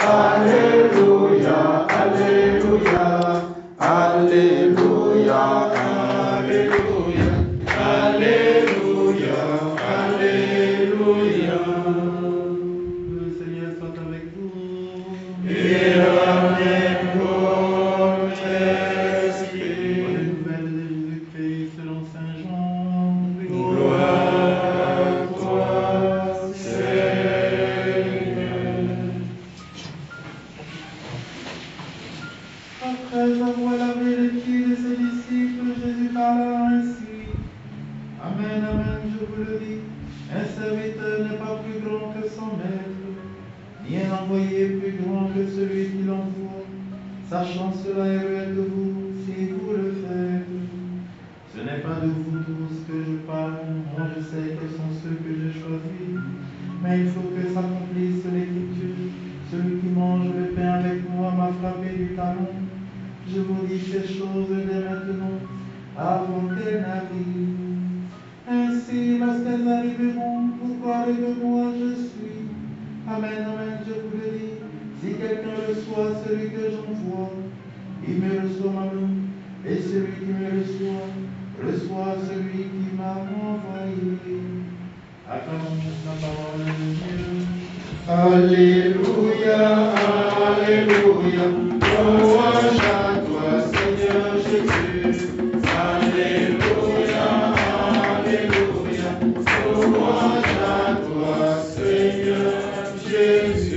Alléluia, Alléluia, Alléluia, Alléluia, Alléluia, Alléluia. Le Seigneur soit avec vous. Et avec votre esprit. Bonne nouvelle de Jésus-Christ selon Saint Jean. Gloire à toi, Seigneur. Après avoir lavé les pieds de ses disciples, Jésus parla ainsi. Amen, amen, je vous le dis, un serviteur n'est pas plus grand que son maître, ni un envoyé plus grand que celui qui l'envoie. Sachant cela, éloignez-vous si vous le faites. Ce n'est pas de vous tous que je parle, moi je sais quels sont ceux que j'ai choisis, mais il faut que s'accomplisse l'écriture. Celui qui mange le pain avec moi m'a frappé du talon. Je vous dis ces choses dès maintenant, avant qu'elles n'arrivent. Ainsi, lorsqu'elles arriveront, vous croirez que moi je suis. Amen, amen, je vous le dis. Si quelqu'un reçoit celui que j'envoie, il me reçoit moi-même. Et celui qui me reçoit celui qui m'a envoyé. Acclamons la parole de Dieu. Alléluia, Alléluia, louange à toi, Seigneur Jésus. Alléluia, Alléluia, louange à toi, Seigneur Jésus.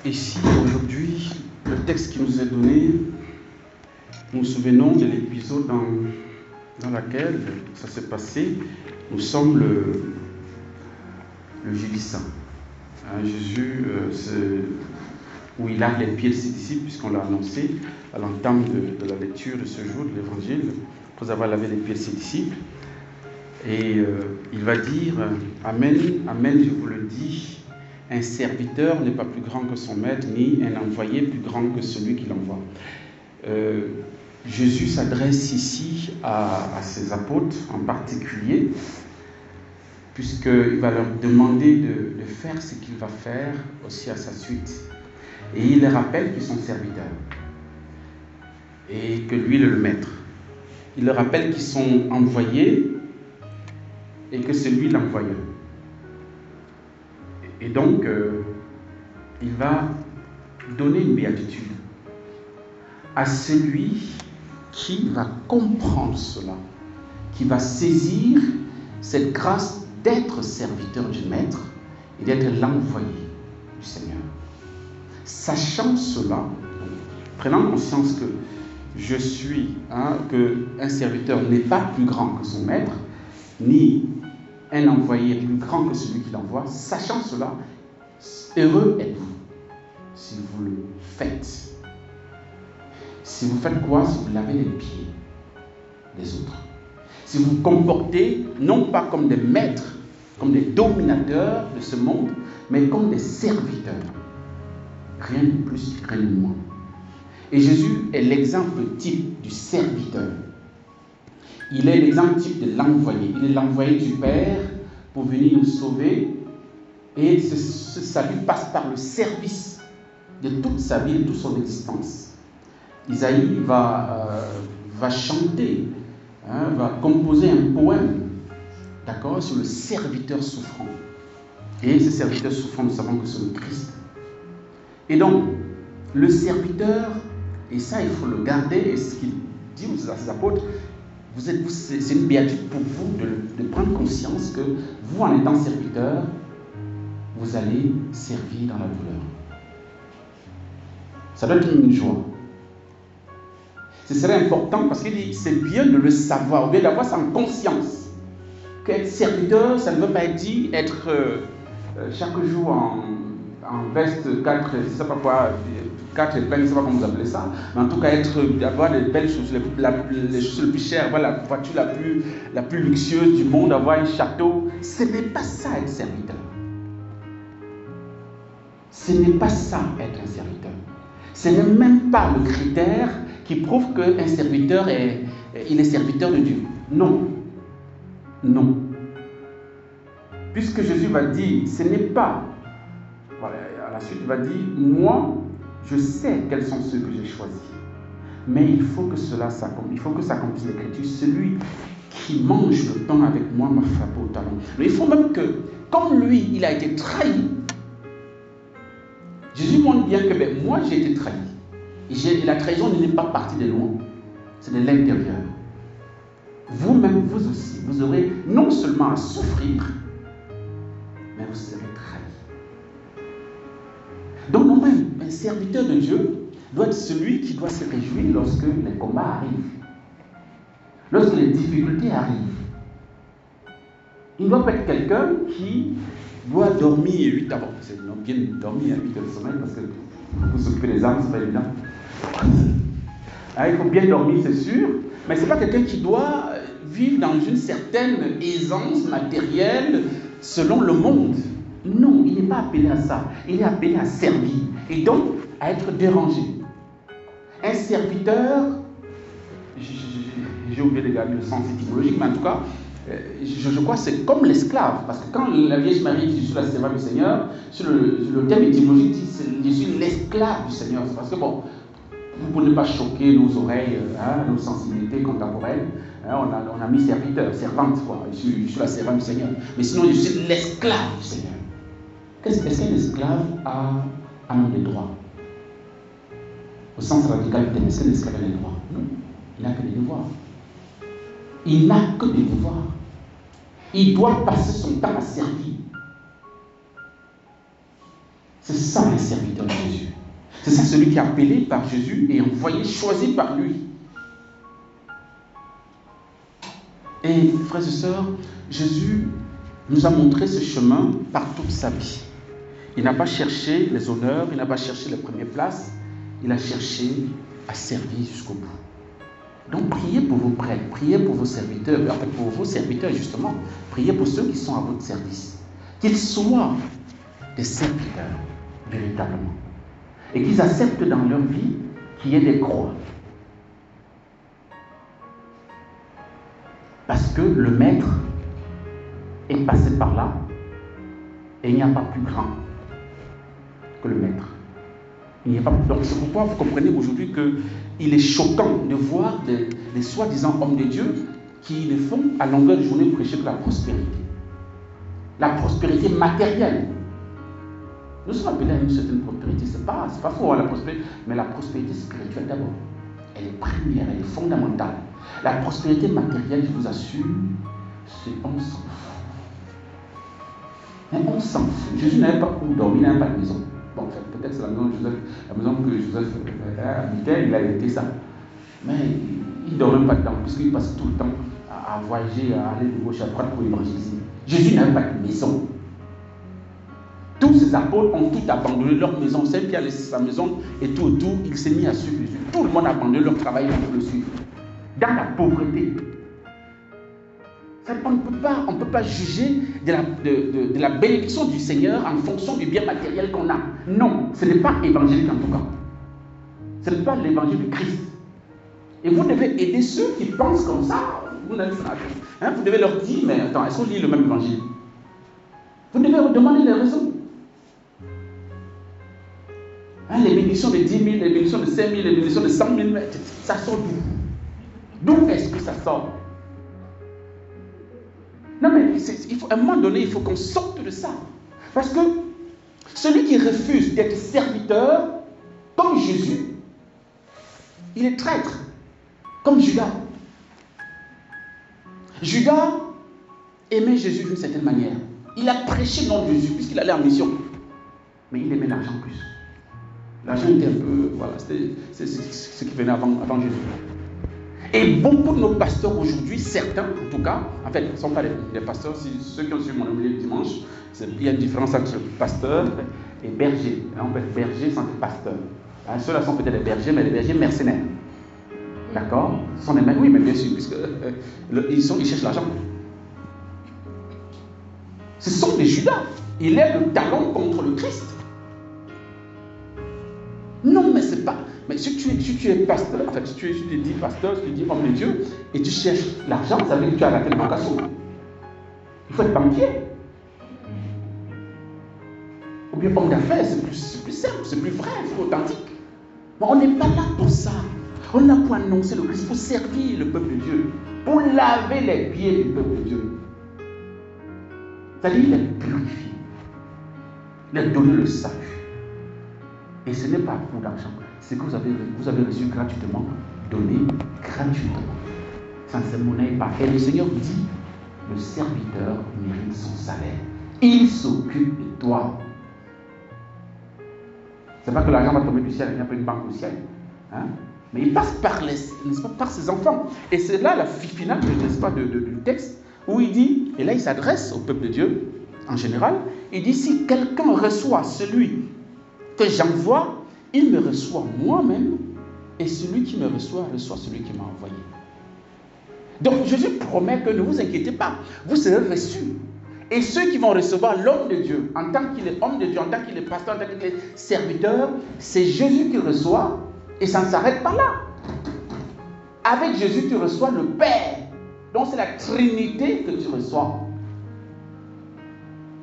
Ici, aujourd'hui, le texte qui nous est donné, nous nous souvenons de l'épisode dans lequel ça s'est passé. Nous sommes le jeudi saint. Jésus, où il lave les pieds de ses disciples, puisqu'on l'a annoncé à l'entame de la lecture de ce jour de l'évangile, après avoir lavé les pieds de ses disciples. Et il va dire, Amen, Amen, je vous le dis, un serviteur n'est pas plus grand que son maître, ni un envoyé plus grand que celui qui l'envoie. Jésus s'adresse ici à ses apôtres en particulier, puisqu'il va leur demander de faire ce qu'il va faire aussi à sa suite. Et il les rappelle qu'ils sont serviteurs et que lui est le maître. Il leur rappelle qu'ils sont envoyés et que c'est lui l'envoyeur. Et donc, il va donner une béatitude à celui qui va comprendre cela, qui va saisir cette grâce d'être serviteur du Maître et d'être l'envoyé du Seigneur. Sachant cela, prenant conscience que je suis, qu'un serviteur n'est pas plus grand que son Maître, ni un envoyé plus grand que celui qui l'envoie, sachant cela, heureux êtes-vous si vous le faites. Si vous faites quoi? Si vous lavez les pieds des autres. Si vous vous comportez non pas comme des maîtres, comme des dominateurs de ce monde, mais comme des serviteurs. Rien de plus, rien de moins. Et Jésus est l'exemple type du serviteur. Il est l'exemple type de l'envoyé. Il est l'envoyé du Père pour venir nous sauver. Et ce salut passe par le service de toute sa vie, de toute son existence. Isaïe va chanter, va composer un poème, d'accord, sur le serviteur souffrant. Et ce serviteur souffrant, nous savons que c'est le Christ. Et donc, le serviteur, et ça il faut le garder, et ce qu'il dit à ses apôtres, c'est une béatitude pour vous de prendre conscience que vous, en étant serviteur, vous allez servir dans la douleur. Ça doit être une joie. Ce serait important parce qu'il dit c'est bien de le savoir, ou bien d'avoir ça en conscience. Qu'être serviteur, ça ne veut pas dire être chaque jour en veste 4, je ne sais pas quoi, 4 épingles, je ne sais pas comment vous appelez ça, mais en tout cas avoir des belles choses, les choses les plus chères, avoir la voiture la plus luxueuse du monde, avoir un château. Ce n'est pas ça être serviteur. Ce n'est pas ça, être un serviteur. Ce n'est même pas le critère qui prouve qu'un serviteur il est serviteur de Dieu. Non. Non. Puisque Jésus va dire, ce n'est pas, voilà, à la suite il va dire, moi, je sais quels sont ceux que j'ai choisis. Mais il faut que cela s'accomplisse, il faut que s'accomplisse l'Écriture. Celui qui mange le pain avec moi m'a frappé au talon. Mais il faut même que, comme lui, il a été trahi, Jésus montre bien que moi j'ai été trahi. Et la trahison n'est pas partie de loin, c'est de l'intérieur. Vous-même, vous aussi, vous aurez non seulement à souffrir, mais vous serez trahi. Donc, normalement, un serviteur de Dieu doit être celui qui doit se réjouir lorsque les combats arrivent, lorsque les difficultés arrivent. Il ne doit pas être quelqu'un qui doit dormir 8 heures. C'est bien dormir 8 heures de sommeil parce que vous s'occuper des âmes, c'est pas évident. Il faut bien dormir, c'est sûr, mais ce n'est pas quelqu'un qui doit vivre dans une certaine aisance matérielle selon le monde. Non, il n'est pas appelé à ça. Il est appelé à servir et donc à être dérangé. Un serviteur, j'ai oublié de garder le sens étymologique, mais en tout cas, je crois que c'est comme l'esclave. Parce que quand la Vierge Marie dit je suis la servante du Seigneur, sur le thème étymologique dit je suis l'esclave du Seigneur. C'est parce que bon, vous ne pouvez pas choquer nos oreilles, nos sensibilités contemporaines. On a mis serviteur, servante, quoi. Je suis la servante du Seigneur. Mais sinon, je suis l'esclave du Seigneur. Est-ce qu'un esclave a des droits? Au sens radical du terme, est-ce qu'un esclave a des droits? Non, il n'a que des devoirs. Il n'a que des devoirs. Il doit passer son temps à servir. C'est ça un serviteur de Jésus. C'est ça celui qui est appelé par Jésus et envoyé, choisi par lui. Et frères et sœurs, Jésus nous a montré ce chemin par toute sa vie. Il n'a pas cherché les honneurs, il n'a pas cherché les premières places, il a cherché à servir jusqu'au bout. Donc priez pour vos prêtres, priez pour vos serviteurs, en fait pour vos serviteurs justement, priez pour ceux qui sont à votre service. Qu'ils soient des serviteurs, véritablement. Et qu'ils acceptent dans leur vie qu'il y ait des croix. Parce que le maître est passé par là et il n'y a pas plus grand que le maître. Il n'y a pas plus... Donc c'est pourquoi vous comprenez aujourd'hui qu'il est choquant de voir des soi-disant hommes de Dieu qui ne font à longueur de journée prêcher que la prospérité. La prospérité matérielle. Nous sommes appelés à une certaine prospérité. C'est pas faux la prospérité, mais la prospérité spirituelle d'abord. Elle est première, elle est fondamentale. La prospérité matérielle, je vous assure, c'est on s'en fout. Mais on s'en fout. Jésus n'avait pas où dormir, il n'avait pas de maison. Bon, peut-être c'est la maison que Joseph habitait, il a hérité ça. Mais il ne dort même pas dedans, puisqu'il passe tout le temps à voyager, à aller de gauche à droite pour évangéliser. Jésus n'avait pas de maison. Tous ces apôtres ont tout abandonné leur maison. Saint Pierre a laissé sa maison et tout autour, il s'est mis à suivre Jésus. Tout le monde a abandonné leur travail pour le suivre. Dans la pauvreté. On ne peut pas juger de la bénédiction du Seigneur en fonction du bien matériel qu'on a. Non, ce n'est pas évangélique en tout cas. Ce n'est pas l'évangile du Christ. Et vous devez aider ceux qui pensent comme ça. Vous devez leur dire, mais attends, est-ce qu'on lit le même évangile? Vous devez leur demander les raisons. Les bénédictions de 10 000, les bénédictions de 5 000, les bénédictions de 100 000, ça sort d'où? D'où est-ce que ça sort? Non mais, à un moment donné, il faut qu'on sorte de ça. Parce que celui qui refuse d'être serviteur, comme Jésus, il est traître, comme Judas. Judas aimait Jésus d'une certaine manière. Il a prêché le nom de Jésus, puisqu'il allait en mission. Mais il aimait l'argent plus. L'argent était un peu, voilà, c'est ce qui venait avant Jésus. Et beaucoup de nos pasteurs aujourd'hui, certains en tout cas, en fait, ne sont pas les pasteurs, ceux qui ont suivi mon homélie dimanche, il y a une différence entre pasteur et berger. On peut être berger sans être pasteur. Ceux-là sont peut-être des bergers, mais des bergers mercenaires. D'accord? Ce sont des mecs, oui, mais bien sûr, puisqu'ils cherchent l'argent. Ce sont des Judas. Il est le talon contre le Christ. Non, mais c'est pas. Mais si tu es pasteur, en fait, si tu dis pasteur, si tu dis homme de Dieu, et tu cherches l'argent, ça veut dire que tu as raté la vocation. Il faut être banquier. Ou bien homme d'affaires, c'est plus simple, c'est plus vrai, c'est plus authentique. Mais on n'est pas là pour ça. On est là pour annoncer le Christ, pour servir le peuple de Dieu, pour laver les pieds du peuple de Dieu. C'est-à-dire les purifier, les donner le salut. Et ce n'est pas pour l'argent. C'est que vous avez reçu gratuitement, donné gratuitement. Sans cette monnaie pas. Et le Seigneur dit, le serviteur mérite son salaire. Il s'occupe de toi. C'est pas que l'argent va tomber du ciel, il n'y a pas une banque au ciel. Hein? Mais il passe par ses enfants. Et c'est là la finale, n'est-ce pas, du texte, où il dit, et là il s'adresse au peuple de Dieu, en général, il dit, si quelqu'un reçoit celui que j'envoie, il me reçoit moi-même, et celui qui me reçoit celui qui m'a envoyé. Donc Jésus promet que ne vous inquiétez pas, vous serez reçus. Et ceux qui vont recevoir l'homme de Dieu, en tant qu'il est homme de Dieu, en tant qu'il est pasteur, en tant qu'il est serviteur, c'est Jésus qui reçoit, et ça ne s'arrête pas là. Avec Jésus, tu reçois le Père. Donc c'est la Trinité que tu reçois.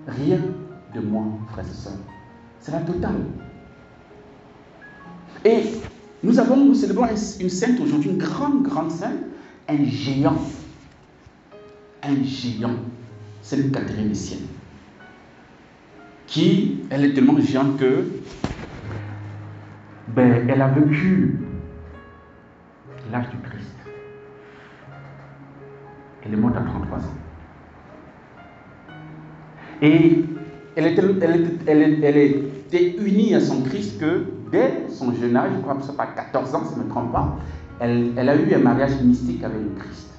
Rien de moins, frères et sœurs. C'est la totale. Et nous célébrons une sainte aujourd'hui, une grande sainte, un géant. Un géant. C'est une Catherine des Siennes. Elle est tellement géante que elle a vécu l'âge du Christ. Elle est morte à 33 ans. Et elle était unie à son Christ que dès son jeune âge, je crois que ce n'est pas 14 ans si je ne me trompe pas, elle a eu un mariage mystique avec le Christ,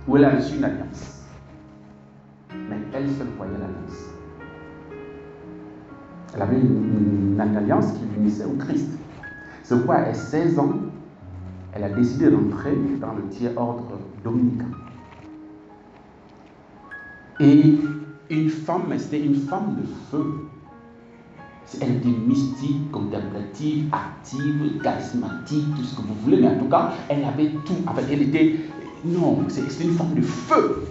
où elle a reçu une alliance. Mais elle seule voyait l'alliance. Elle avait une alliance qui l'unissait au Christ. C'est pourquoi à 16 ans, elle a décidé d'entrer dans le tiers ordre dominicain. Et c'était une femme de feu. Elle était mystique, contemplative, active, charismatique, tout ce que vous voulez, mais en tout cas, elle avait tout. En fait, c'était une femme de feu.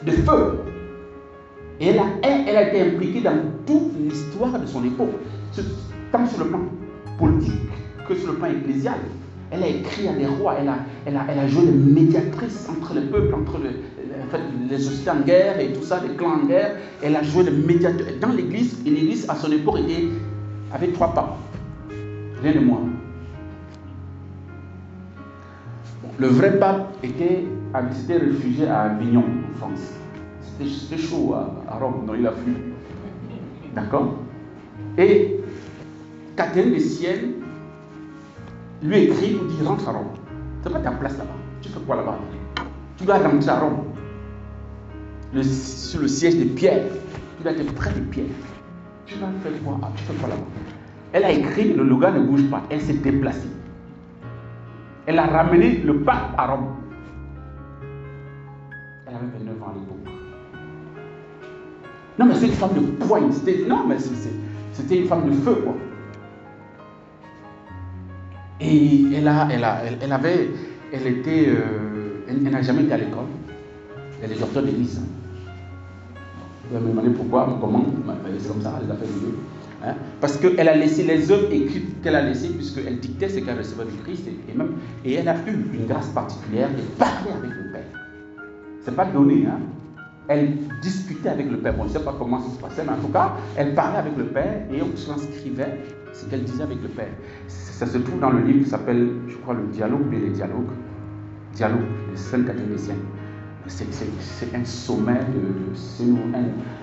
De feu. Et elle a été impliquée dans toute l'histoire de son époque, tant sur le plan politique que sur le plan ecclésial. Elle a écrit à des rois, elle a joué de médiatrice entre les peuples, entre les sociétés en guerre et tout ça, les clans en guerre. Elle a joué de médiatrice. Dans l'église, une église à son époque avait 3 papes, rien de moins. Le vrai pape s'était réfugié à Avignon, en France. C'était chaud à Rome, donc il a fui. D'accord? Et Catherine des Siennes lui écrit, lui dit, rentre à Rome. C'est pas ta place là-bas. Tu fais quoi là-bas? Tu dois rentrer à Rome. Sur le siège de Pierre. Tu dois être près de Pierre. Tu vas faire quoi? Tu fais quoi là-bas? Elle a écrit, le gars ne bouge pas. Elle s'est déplacée. Elle a ramené le pape à Rome. Elle avait 29 ans à l'époque. Non, mais c'est une femme de poigne. C'était une femme de feu, quoi. Et elle n'a jamais été à l'école. Elle est docteur d'église. Vous allez me demander pourquoi, comment, c'est comme ça, elle a fait les deux. Hein? Parce qu'elle a laissé les œuvres écrites qu'elle a laissées, puisqu'elle dictait ce qu'elle recevait du Christ, et elle a eu une grâce particulière de parler avec le Père. C'est pas donné, hein? Elle discutait avec le Père. Bon, je ne sais pas comment ça se passait, mais en tout cas, elle parlait avec le Père et on transcrivait ce qu'elle disait avec le Père. Ça se trouve dans le livre qui s'appelle, je crois, le Dialogue et les Dialogues. Dialogue de Sainte Catherine des Siennes. C'est un sommet, c'est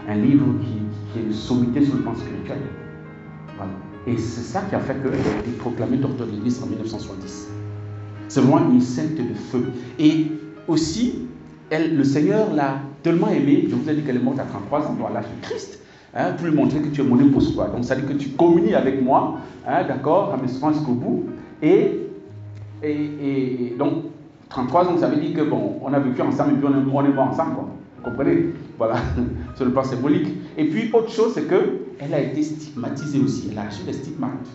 un livre qui est une sommité sur le plan spirituel. Voilà. Et c'est ça qui a fait qu'elle a été proclamée docteur de l'Église en 1970. C'est vraiment une sainte de feu. Et aussi, le Seigneur l'a tellement aimée, je vous ai dit qu'elle est morte à 33 ans, à l'âge de Christ, hein, pour lui montrer que tu es mon épouse, quoi. Donc ça veut dire que tu communies avec moi, hein, d'accord, à mes soins jusqu'au bout. Et donc, 33 ans, ça veut dire que bon, on a vécu ensemble et puis on est mort ensemble, quoi. Vous comprenez? Voilà, sur le plan symbolique. Et puis, autre chose, c'est qu'elle a été stigmatisée aussi. Elle a reçu des stigmates.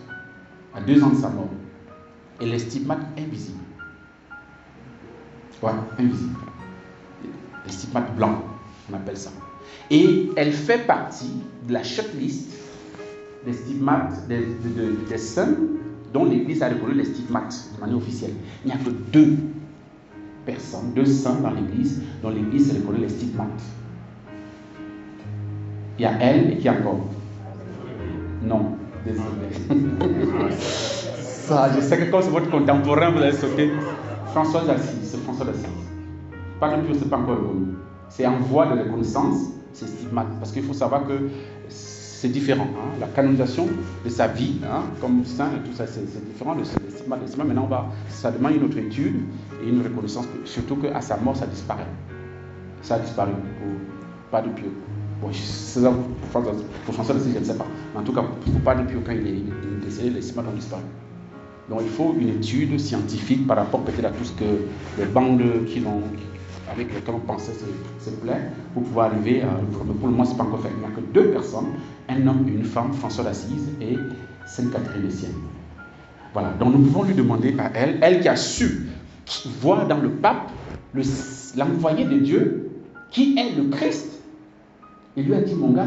à 2 ans de sa mort. Et les stigmates invisibles. Ouais, invisibles. Les stigmates blancs, on appelle ça. Et elle fait partie de la shortlist des stigmates des saints dont l'Église a reconnu les stigmates de manière officielle. Il n'y a que 2 personnes, 2 saints dans l'Église dont l'Église reconnaît les stigmates. Il y a elle et qui encore? Non, désolé. Ça, je sais que comme c'est votre contemporain, vous allez sauter. François d'Assise, c'est François d'Assise. Pas de plus, c'est pas encore reconnu. C'est en voie de reconnaissance, c'est stigmate. Parce qu'il faut savoir que c'est différent. Hein. La canonisation de sa vie, hein, comme saint et tout ça, c'est différent des stigmates. Les stigmates, maintenant, ça demande une autre étude et une reconnaissance. Surtout qu'à sa mort, ça disparaît. Ça a disparu. Pas de Pio. Bon, c'est ça pour François d'Assise, je ne sais pas. En tout cas, pour pas de Pio, quand il est décédé, les stigmates ont disparu. Donc il faut une étude scientifique par rapport peut-être à tout ce que les bandes avec lesquelles on pensait se plaire pour pouvoir arriver à... Pour le moment, ce n'est pas encore fait. Il n'y a que 2 personnes, un homme et une femme, François d'Assise et Sainte Catherine de Sienne. Voilà, donc nous pouvons lui demander à elle qui a su voir dans le pape l'envoyé de Dieu qui est le Christ. Il lui a dit, mon gars,